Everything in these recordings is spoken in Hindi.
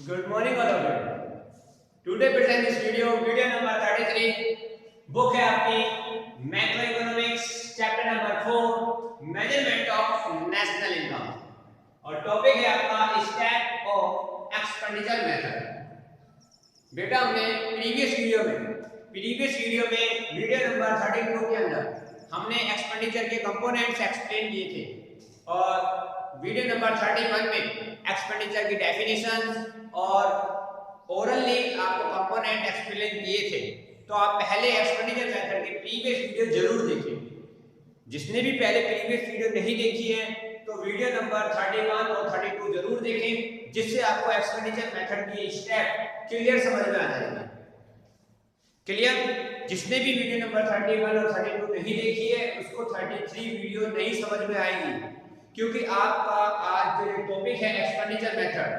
Good morning all of you. Today present this video number 33. Book है आपकी macro economics chapter number 4 measurement of national income और टॉपिक है आपका स्टैट ऑफ एक्सपेंडिचर मेथड। बेटा हमने प्रीवियस वीडियो में वीडियो नंबर 32 के अंदर हमने एक्सपेंडिचर के कंपोनेंट्स एक्सप्लेन किए थे और वीडियो नंबर 31 में एक्सपेंडिचर की डेफिनेशन और ओरली आपको कंपोनेंट एक्सप्लेन किए थे। तो आप पहले एक्सपेंडिचर मेथड के प्रीवियस वीडियो जरूर देखिए। जिसने भी पहले प्रीवियस वीडियो नहीं देखी है तो वीडियो नंबर 31 और 32 जरूर देखें, जिससे आपको एक्सपेंडिचर मेथड की स्टेप क्लियर समझ में आ जाएगी। क्लियर? जिसने भी वीडियो नंबर 31 और 32 नहीं देखी है उसको 33 वीडियो नहीं समझ में आएगी, क्योंकि आपका आज जो टॉपिक है एक्सपेंडिचर मेथड,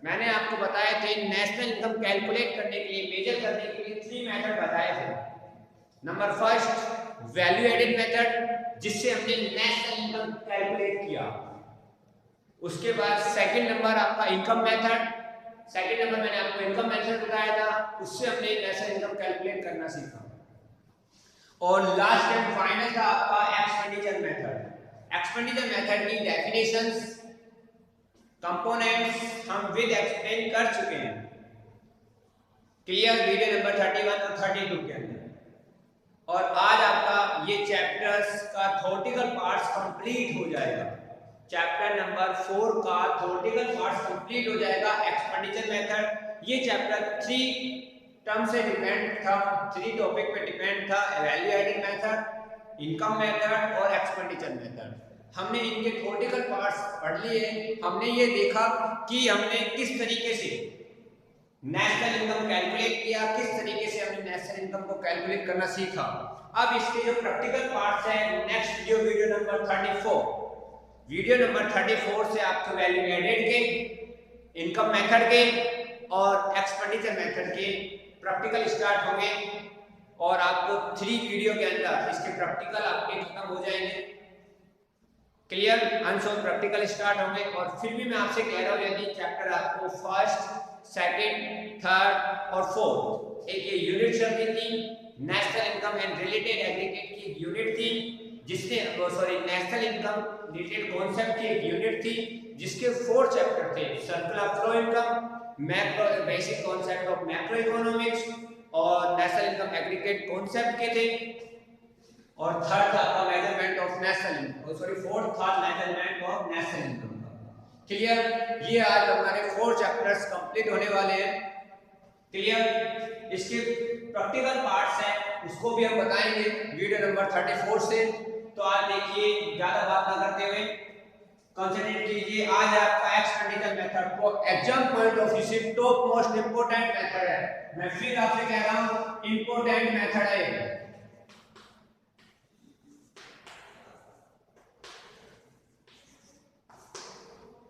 मैंने आपको बताए थे नेशनल इनकम कैलकुलेट करने के लिए, मेजर करने के लिए 3 मेथड बताए थे। Number first value added method, जिससे हमने नेशनल इनकम कैलकुलेट किया। उसके बाद सेकंड नंबर आपका इनकम मेथड, सेकंड नंबर मैंने आपको इनकम मेथड बताया था, उससे हमने नेशनल इनकम कैलकुलेट करना सीखा। और लास्ट एंड फाइनल था आपका एक्सपेंडिचर मेथड। एक्सपेंडिचर मेथड की डेफिनेशंस, कंपोनेंट्स हम विद एक्सप्लेन कर चुके हैं क्लियर वीडियो नंबर 31 और 32 के अंदर। और आज आपका ये चैप्टर्स का थ्योरेटिकल पार्ट्स कंप्लीट हो जाएगा। चैप्टर नंबर 4 का थ्योरेटिकल पार्ट्स कंप्लीट हो जाएगा। एक्सपेंडिचर मेथड ये चैप्टर 3 टर्म से डिपेंड था, 3 टॉपिक पे डिपेंड था, value added method, income method और एक्सपेंडिचर मेथड। हमने इनके थ्योरेटिकल पार्ट्स पढ़ लिए। हमने ये देखा कि हमने किस तरीके से नेशनल इनकम कैलकुलेट किया, किस तरीके से हमने नेशनल इनकम को कैलकुलेट करना सीखा। अब इसके जो प्रैक्टिकल पार्ट्स हैं next video number 34, video number 34 से आपको वैल्यू एडेड के, इनकम मेथड के और एक्सपेंडिचर मेथड के प्रैक्टिकल स्टार्ट होंगे और आपको 3 वीडियो के अंदर इसके प्रैक्टिकल आपके खत्म हो जाएंगे। क्लियर? अनसोल्व प्रैक्टिकल स्टार्ट होंगे। और फिर भी मैं आपसे कह रहा हूं यदि चैप्टर आपको फर्स्ट, सेकंड, थर्ड और फोर्थ एक ये यूनिट चलती थी, national income and related aggregate की एक यूनिट थी, जिसने नेशनल इनकम रिलेटेड कॉन्सेप्ट की एक यूनिट थी, जिसके 4 चैप्टर थे। Circle of flow income, macro basic concept of macro economics और नेशनल इनकम एग्रीगेट कॉन्सेप्ट के थे। और थर्ड था आपका measurement of national income, fourth था measurement of national income. Clear? ये आज हमारे 4 चैप्टर्स कंप्लीट होने वाले हैं। क्लियर? इसके प्रैक्टिकल पार्ट्स हैं उसको भी हम बताएंगे वीडियो नंबर 34 से। तो आज देखिए, ज्यादा बात ना करते हुए कंसंट्रेट कीजिए। आज आपका एक्सपेंडिचर मेथड को एग्जाम पॉइंट ऑफ व्यू से टॉप मोस्ट इंपोर्टेंट मेथड है। मैं फिर आपसे कह रहा हूं इंपोर्टेंट मेथड है।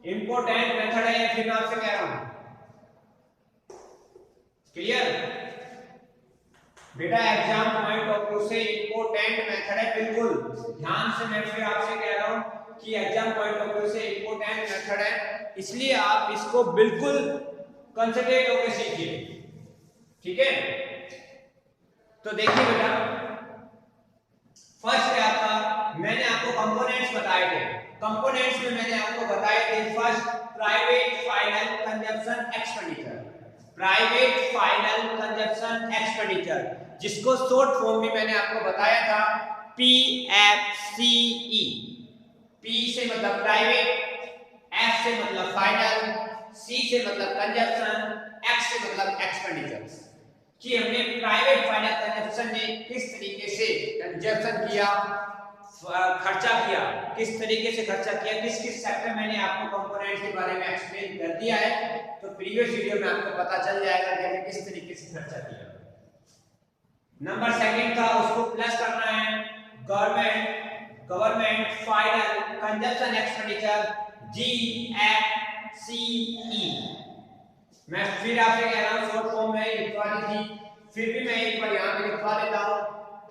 इंपोर्टेंट मेथड है, फिर मैं आपसे कह रहा हूं। क्लियर? बेटा एग्जाम पॉइंट ऑफ व्यू से इंपोर्टेंट मेथड है, बिल्कुल ध्यान से। मैं फिर आपसे कह रहा हूं कि एग्जाम पॉइंट ऑफ व्यू से इंपोर्टेंट मेथड है, इसलिए आप इसको बिल्कुल कंसंट्रेट होकर सीखिए। ठीक है? तो देखिए बेटा, फर्स्ट है आपका, मैंने आपको कंपोनेंट्स बताए थे। कंपोनेंट्स में मैंने आपको बताए थे first private final consumption expenditure. Private final consumption expenditure, जिसको शॉर्ट फॉर्म में मैंने आपको बताया था PFCE। P से मतलब प्राइवेट, F से मतलब फाइनल, C से मतलब कंजप्शन, X से मतलब एक्सपेंडिचर। कि हमने प्राइवेट फाइनल कंजप्शन में किस तरीके से कंजप्शन किया, खर्चा किया, किस तरीके से खर्चा किया, किस किस सेक्टर मैंने आपको कंपोनेंट्स के बारे में एक्सप्लेन कर दिया है। तो प्रीवियस वीडियो में आपको पता चल जाएगा कि हमने किस तरीके से खर्चा किया। नंबर सेकंड था, उसको प्लस करना है, government final consumption expenditure GFCE। मैं फिर आपसे कह रहा हूं शॉर्ट फॉर्म में लिखवा दी थी, फिर भी मैं एक बार यहां पे लिखवा देता हूं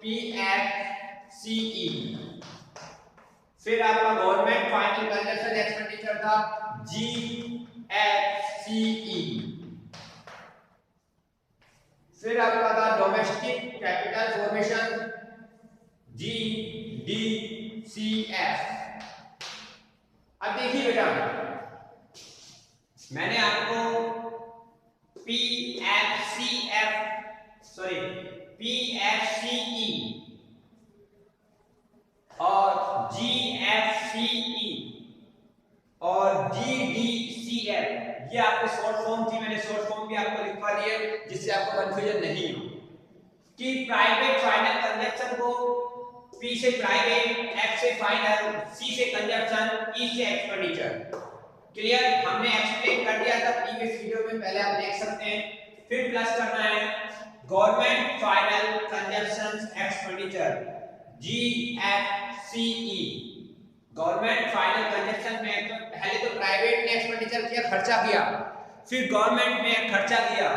PFCE। फिर आपका गवर्नमेंट फाइनल कंजप्शन एक्सपेंडिचर था GFCE। फिर आपका था डोमेस्टिक कैपिटल फॉर्मेशन GDCF। अब देखिए बेटा, मैंने आपको PFCE और GFCE और GDCF ये आपके शॉर्ट फॉर्म थी। मैंने शॉर्ट फॉर्म भी आपको लिखवा दिए जिससे आपको कंफ्यूजन नहीं हो कि प्राइवेट फाइनल कंजप्शन को P से प्राइवेट, F से फाइनल, C से कंजप्शन, E से एक्सपेंडिचर। क्लियर? हमने एक्सप्लेन कर दिया था प्रीवियस वीडियो में, पहले आप देख सकते हैं। फिर प्लस करना है government final consumption expenditure GFCE। Government final consumption में तो पहले तो प्राइवेट ने एक्सपेंडिचर किया, खर्चा किया, फिर गवर्नमेंट ने खर्चा किया।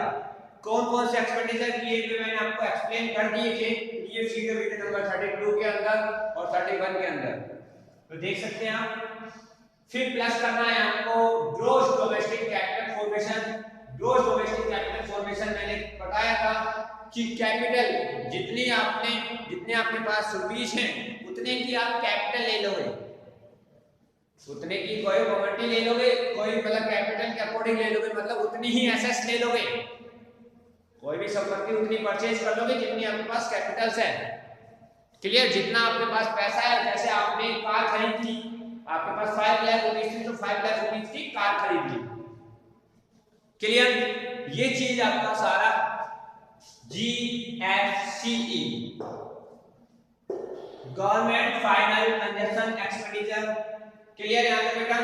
कौन कौन से एक्सपेंडिचर किए थे मैंने आपको एक्सप्लेन कर दिए थे ये वीडियो नंबर 32 के अंदर और 31 के अंदर, तो देख सकते हैं आप। फिर प्लस करना है आपको gross domestic capital formation. Gross domestic capital formation मैंने बताया था कि कैपिटल जितने आपके पास रुपीस हैं उतने की आप कैपिटल ले लोगे, उतने की कोई प्रॉपर्टी ले लोगे, कोई मतलब कैपिटल के अकॉर्डिंग ले लोगे, मतलब उतनी ही एसेट्स ले लोगे, कोई भी संपत्ति उतनी परचेज कर लोगे जितनी आपके पास कैपिटल्स है। क्लियर? जितना आपके पास पैसा है, जैसे आपने कार खरीद ली, आपके पास 5 लाख रुपीस थी तो 5 लाख रुपीस की कार खरीद ली। क्लियर? ये चीज आपका सारा GFCE government final consumption expenditure. Clear? यहां तक बेटा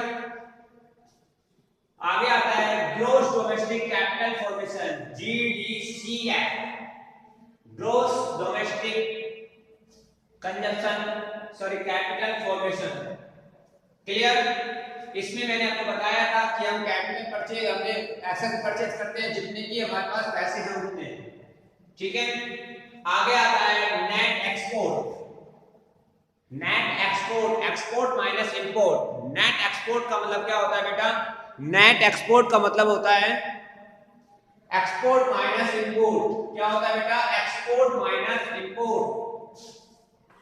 आगे आता है gross domestic capital formation GDCF। Gross domestic capital formation. Clear? इसमें मैंने आपको बताया था कि हम कैपिटल परचेज, हमने एसेट परचेज करते हैं जितने की हमारे पास पैसे हैं उतने। ठीक है? आगे आता है net export. Net export, export minus import. Net export का मतलब क्या होता है बेटा? नेट एक्सपोर्ट का मतलब होता है एक्सपोर्ट माइनस इंपोर्ट। क्या होता है बेटा? Export minus import,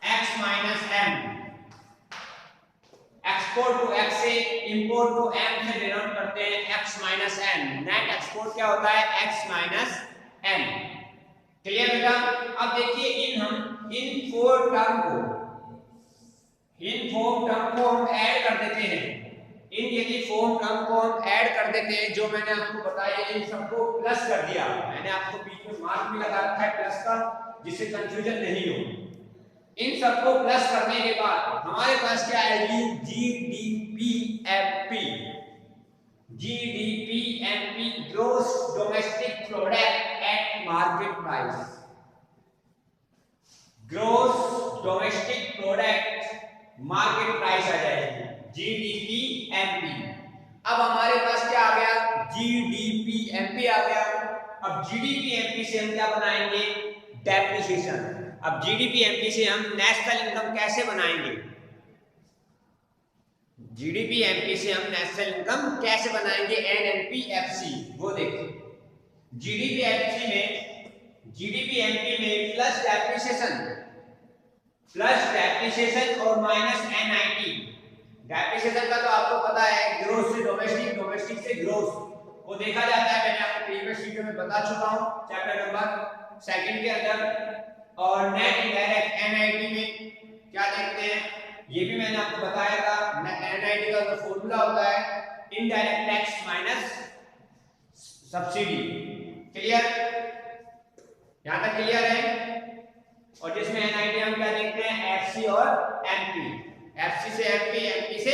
X minus M। Export को X से, इंपोर्ट को M से डिनोट करते हैं, X minus M। Net export क्या होता है? X minus M। क्लियर बेटा? अब देखिए इन फोर टर्म को हम ऐड कर देते हैं। यदि फॉर्म टर्म को हम ऐड कर देते हैं, जो मैंने आपको बताया, इन सबको प्लस कर दिया। मैंने आपको बीच में मार्क भी लगा रखा है प्लस का, जिससे कंफ्यूजन नहीं हो। इन सबको प्लस करने के बाद हमारे पास क्या आएगी? GDPMP gross domestic product at market price. Gross domestic product market price आ जाएगी GDPMP। अब हमारे पास क्या आ गया? GDPMP आ गया। अब GDPMP से हम क्या बनाएंगे? डेप्रिसिएशन। अब GDPMP से हम नेशनल इनकम कैसे बनाएंगे? GDPMP से हम नेशनल इनकम कैसे बनाएंगे? NNPFC। वो देखिए GDPMP में प्लस डेप्रिसिएशन और माइनस NIT। डेप्रिसिएशन का तो आपको पता है, ग्रोस से डोमेस्टिक, डोमेस्टिक से ग्रोस को देखा जाता है। मैंने आपको प्रीवियस वीडियो में बता चुका हूं चैप्टर नंबर 2 के अंदर। और नेट इनडायरेक्ट NIT में क्या देखते हैं, ये भी मैंने आपको बताया था। NIT का जो फॉर्मूला होता है indirect tax minus subsidy. Clear? यहां तक क्लियर है? और जिसमें NIT हम क्या देखते हैं? FC और MP। FC से MP, MP से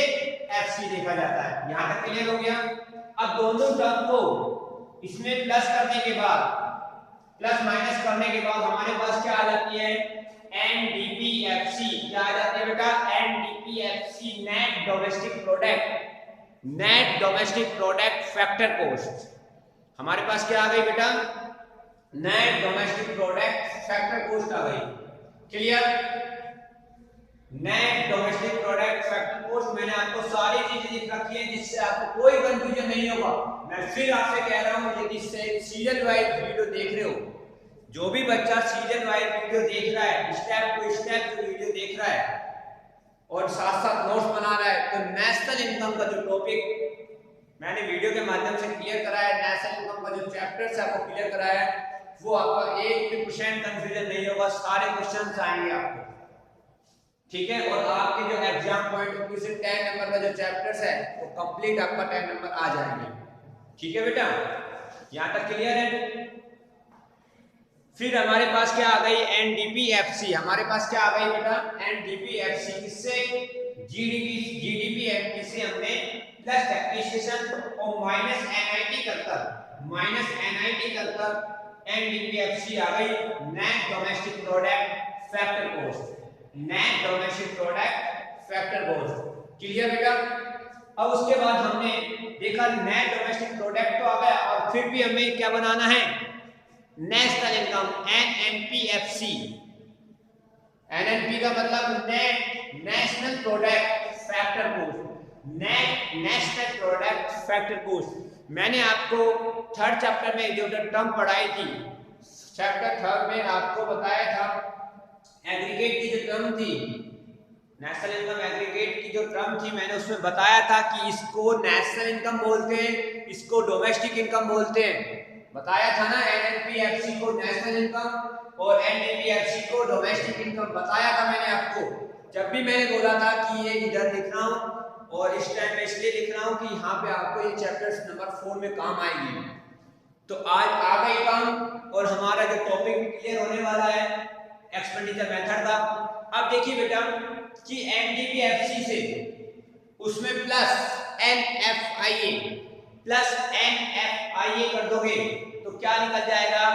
FC देखा जाता है। यहां तक क्लियर हो गया? अब दोनों टर्म को इसमें प्लस करने के बाद, प्लस माइनस करने के बाद हमारे पास क्या आ जाती है? NDPFC। क्या आ जाती है बेटा? NDPFC net domestic product factor cost. हमारे पास क्या आ गई बेटा? Net domestic product factor cost आ गई। Clear? Net domestic product factor cost मैंने आपको सारी चीजें लिख रखी है जिससे आपको कोई कंफ्यूजन नहीं होगा। मैं फिर आपसे कह रहा हूं, यदि सीरियल वाइज वीडियो देख रहे हो, जो भी बच्चा सीजन वाइज वीडियो देख रहा है, स्टेप टू स्टेप जो वीडियो देख रहा है और साथ साथ नोट्स बना रहा है, तो नेशनल इनकम का जो टॉपिक मैंने वीडियो के माध्यम से क्लियर कराया है, नेशनल इनकम का जो चैप्टर है आपको क्लियर कराया है, वो आपका 1% कंफ्यूजन नहीं होगा, सारे क्वेश्चन आएंगे आपको, ठीक है। और आपके जो एग्जाम पॉइंट ऑफ व्यू से 10 नंबर का जो चैप्टर्स है वो कंप्लीट आपका 10 नंबर आ जाएंगे, ठीक है बेटा, यहां तक क्लियर है। फिर हमारे पास क्या आ गई, एनडीपीएफसी, हमारे पास क्या आ गई बेटा, एनडीपीएफसी, किससे, जीडीपी से हमने प्लस डेप्रिसिएशन और माइनस एनआईटी कर एनडीपीएफसी आ गई, net domestic product factor cost, net domestic product factor cost, clear बेटा। अब उसके बाद हमने देखा नेट डोमेस्टिक प्रोडक्ट तो आ गया, और फिर भी हमें क्या बनाना है, नेशनल इनकम, एनएनपीएफसी, एनएनपी का मतलब net national product factor cost, net national product factor cost. मैंने आपको थर्ड चैप्टर में जो टर्म पढ़ाई थी, चैप्टर थर्ड में आपको बताया था एग्रीगेट की जो टर्म थी, नेशनल इनकम एग्रीगेट की जो टर्म थी, मैंने उसमें बताया था कि इसको नेशनल इनकम बोलते हैं, इसको डोमेस्टिक इनकम बोलते हैं, बताया था ना, एनएनपीएफसी को नेशनल इनकम और एनडीपीएफसी को डोमेस्टिक इनकम बताया था मैंने आपको। जब भी मैंने बोला था कि ये इधर लिख रहा हूँ और इस टाइम में इसलिए लिख रहा हूँ कि यहाँ पे आपको ये चैप्टर्स नंबर 4 में काम आएगी, तो आज आ गई काम और हमारा जो टॉपिक भी क्लियर होने वाला है एक्सपेंडिचर मेथड का। अब देखिए बेटा कि एनडीपीएफसी से उसमें प्लस एनएफआईए कर दोगे तो क्या निकल जाएगा,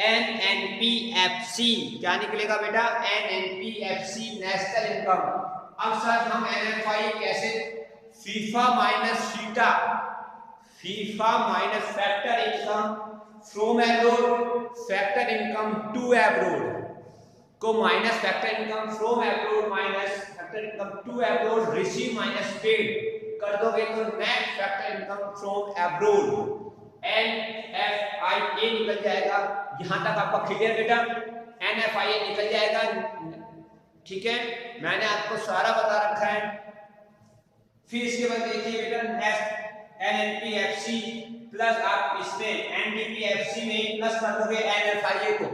एनएनपीएफसी, क्या निकलेगा बेटा, एनएनपीएफसी नेशनल इनकम। अब सर हम एनएफआईए कैसे, FIFA minus factor income from abroad, factor income to abroad को minus factor income from abroad minus factor income to abroad, receive minus paid कर दोगे तो net factor income from abroad, NFIA निकल जाएगा। यहां तक आपका क्लियर बेटा, एनएफआईए निकल जाएगा, ठीक है, मैंने आपको सारा बता रखा है। फिर इसके बाद देखिए बेटा एनएनपीएफसी प्लस आप इसमें एनडीपीएफसी में प्लस कर दोगे, एनएफआईए को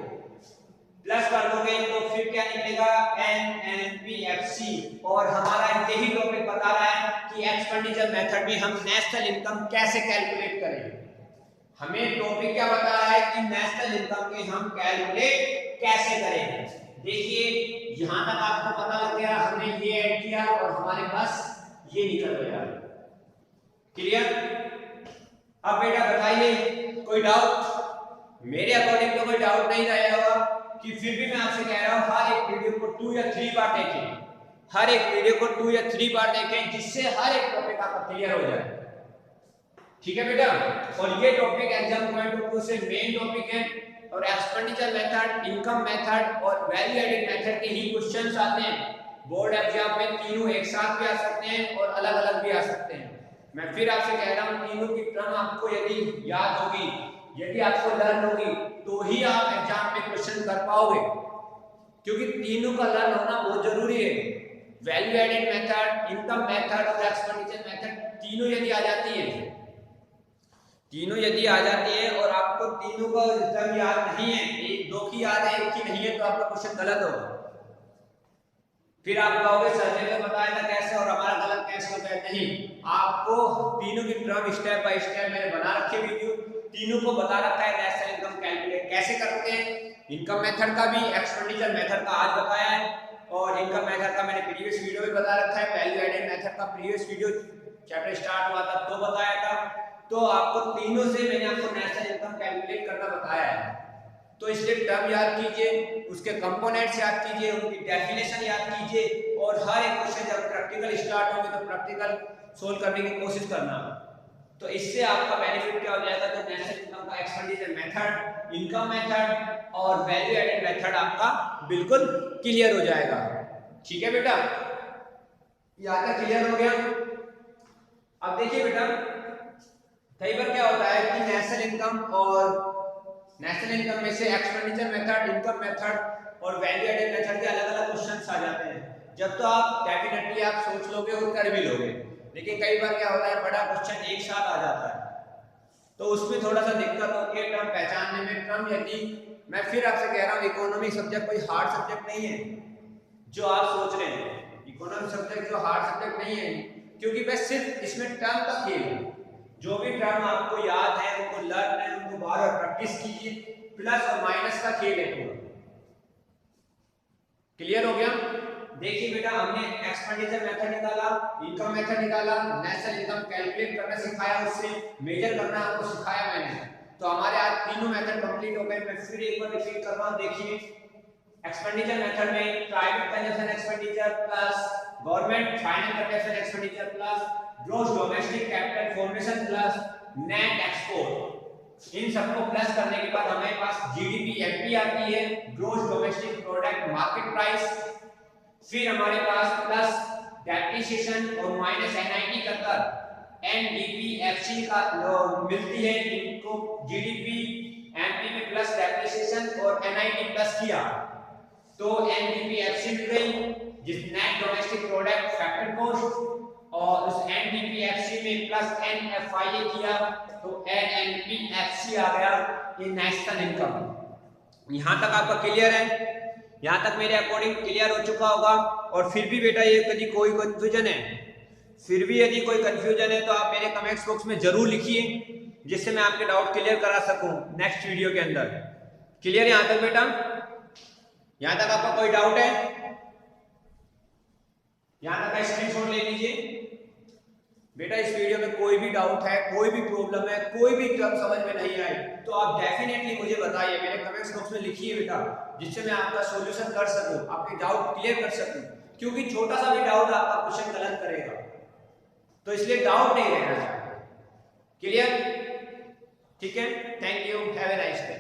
प्लस कर दोगे तो फिर क्या निकलेगा, एनएनपीएफसी। और हमारा यही टॉपिक बता रहा है कि एक्सपेंडिचर मेथड में हम नेशनल इनकम कैसे कैलकुलेट करें। हमें टॉपिक क्या बता रहा है कि नेशनल इनकम के हम कैलकुलेट कैसे करें। देखिए यहां तक आपको पता लग गया, हमने ये ऐड किया और हमारे पास ये निकल गया, क्लियर। अब बेटा बताइए कोई डाउट, मेरे अकॉर्डिंग तो कोई डाउट नहीं रहेगा कि फिर भी मैं आपसे कह रहा हूं हर एक वीडियो को 2 या 3 बार देखें, हर एक वीडियो को 2 या 3 बार देखें जिससे हर एक टॉपिक आपका क्लियर हो जाए, ठीक है बेटा। और ये topic exam point of view से मेन टॉपिक है और एक्सपेंडिचर मेथड, इनकम मेथड और वैल्यू एडिड मेथड के ही क्वेश्चंस आते हैं। बोर्ड एग्जाम में तीनों एक साथ भी आ सकते हैं और अलग अलग भी आ सकते हैं। मैं फिर आपसे कह रहा हूं तीनों की टर्म आपको यदि याद होगी, यदि आपको लर्न होगी तो ही आप एग्जाम में क्वेश्चन कर पाओगे, क्योंकि तीनों का लर्न होना बहुत जरूरी है। Value added method, income method और एक्सपेंडिचर मेथड तीनों यदि आ जाती है और आपको तीनों का टर्म याद नहीं है, एक दो की याद है एक की नहीं है, तो आपका क्वेश्चन गलत होगा। फिर आप कहोगे सर ने तो बताया था कैसे और हमारा गलत कैसे होता है। नहीं, आपको तीनों की टर्म स्टेप बाय स्टेप मैंने बना रखे वीडियो, तीनों को बता रखा है नेशनल इनकम कैलकुलेट कैसे करते हैं। इनकम मेथड का भी, एक्सपेंडिचर मेथड का आज बताया है और इनकम मेथड का मैंने प्रीवियस वीडियो में बता रखा है। वैल्यू एडेड मेथड का प्रीवियस वीडियो चैप्टर स्टार्ट हुआ था तो बताया था। तो आपको तीनों से मैंने आपको नेशनल इनकम कैलकुलेट करना बताया है। तो इसलिए टर्म याद कीजिए, उसके कंपोनेंट्स याद कीजिए, उनकी डेफिनेशन याद कीजिए और हर एक क्वेश्चन जब प्रैक्टिकल स्टार्ट होंगे तो प्रैक्टिकल सोल्व करने की कोशिश करना। तो इससे आपका बेनिफिट क्या हो जाएगा, तो नेशनल इनकम का एक्सपेंडिचर मेथड, इनकम मेथड और वैल्यू एडेड मेथड आपका बिल्कुल क्लियर हो जाएगा। ठीक है बेटा, यहाँ तक क्लियर हो गया। अब देखिए बेटा, कई बार क्या होता है कि नेशनल इनकम और नेशनल इनकम में से एक्सपेंडिचर मेथड, इनकम मेथड और वैल्यू एडेड मेथड के अलग अलग क्वेश्चंस आ जाते हैं। जब तो आप डेफिनेटली आप सोच लोगे और कर भी लोगे, लेकिन कई बार क्या होता है बड़ा क्वेश्चन एक साथ आ जाता है तो उसमें थोड़ा सा दिक्कत होती है टर्म पहचानने में। टर्म यदि मैं फिर आपसे कह रहा हूँ इकोनॉमिक सब्जेक्ट कोई हार्ड सब्जेक्ट नहीं है जो आप सोच रहे हैं। इकोनॉमिक सब्जेक्ट जो हार्ड सब्जेक्ट नहीं है, क्योंकि बस सिर्फ इसमें टर्म का खेल है। जो भी टर्म आपको याद है उनको लर्न है, उनको बार बार प्रैक्टिस कीजिए। प्लस और माइनस का खेल है पूरा। क्लियर हो गया? देखिए बेटा, हमने एक्सपेंडिचर मेथड निकाला, इनकम मेथड निकाला, नेशनल इनकम कैलकुलेट करना सिखाया, उससे मेजर करना आपको सिखाया मैंने। तो हमारे आज तीनों मेथड कंप्लीट हो गए। मैं फिर एक बार रिपीट कर रहा हूं। देखिए, एक्सपेंडिचर मेथड में private consumption expenditure plus government final consumption expenditure plus gross domestic capital formation plus net export, इन सबको प्लस करने के बाद हमारे पास जीडीपी एमपी आती है, gross domestic product market price. फिर हमारे पास प्लस डेप्रिसिएशन और माइनस एनआईटी कर एनडीपीएफसी का मिलती है। इनको जीडीपी एमपी में प्लस डेप्रिसिएशन और एनआईटी प्लस किया तो एनडीपीएफसी मिल गई, जिस net domestic product factor cost, और उस एनडीपीएफसी में प्लस एनएफआईए किया तो एनएनपीएफसी आ गया, ये नेशनल इनकम। यहां तक आपका क्लियर है? यहां तक मेरे अकॉर्डिंग क्लियर हो चुका होगा। और फिर भी बेटा ये यदि कोई कंफ्यूजन है, फिर भी यदि कोई कंफ्यूजन है तो आप मेरे कमेंट्स बॉक्स में जरूर लिखिए, जिससे मैं आपके डाउट क्लियर करा सकूं नेक्स्ट वीडियो के अंदर। क्लियर यहां तक बेटा? यहां तक आपका कोई डाउट है? यहां तक का स्क्रीनशॉट ले लीजिए। बेटा इस वीडियो में कोई भी डाउट है, कोई भी प्रॉब्लम है, कोई भी टर्म समझ में नहीं आई तो आप डेफिनेटली मुझे बताइए, मेरे कमेंट्स बॉक्स में लिखिए बेटा, जिससे मैं आपका सॉल्यूशन कर सकूं, आपके डाउट क्लियर कर सकूं। क्योंकि छोटा सा भी डाउट आपका क्वेश्चन गलत करेगा, तो इसलिए डाउट नहीं रहना चाहिए। क्लियर? ठीक है, thank you, have a nice day.